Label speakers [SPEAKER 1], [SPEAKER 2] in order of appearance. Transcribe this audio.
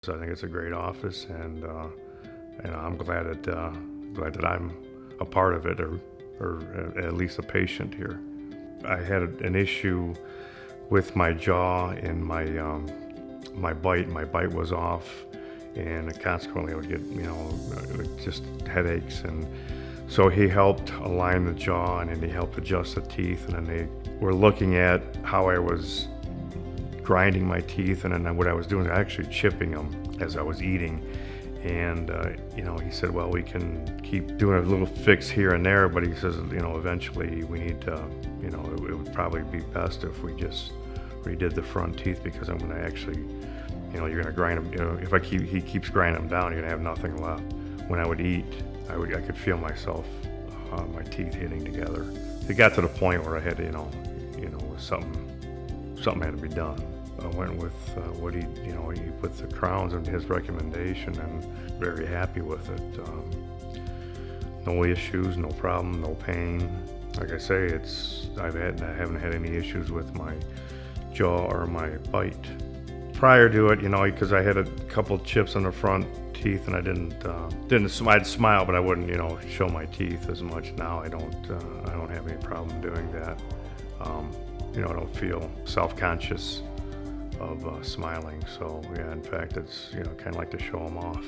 [SPEAKER 1] So I think it's a great office, and I'm glad that I'm a part of it, or at least a patient here. I had an issue with my jaw and my bite. My bite was off, and consequently I would get just headaches. And so he helped align the jaw, and then he helped adjust the teeth, and then they were looking at how I was grinding my teeth, and then what I was doing is actually chipping them as I was eating. And he said, well, we can keep doing a little fix here and there, but he says, eventually we need to, it would probably be best if we just redid the front teeth, because I'm going to actually, you're going to grind them. If he keeps grinding them down, you're going to have nothing left. When I would eat, I could feel myself, my teeth hitting together. It got to the point where I had to, something had to be done. I went with what he put the crowns and his recommendation, and very happy with it. No issues, no problem, no pain. Like I say, I haven't had any issues with my jaw or my bite. Prior to it, because I had a couple chips on the front teeth, and I'd smile, but I wouldn't, show my teeth as much. Now I don't have any problem doing that. I don't feel self-conscious of smiling. So yeah, in fact, it's kind of like to show them off.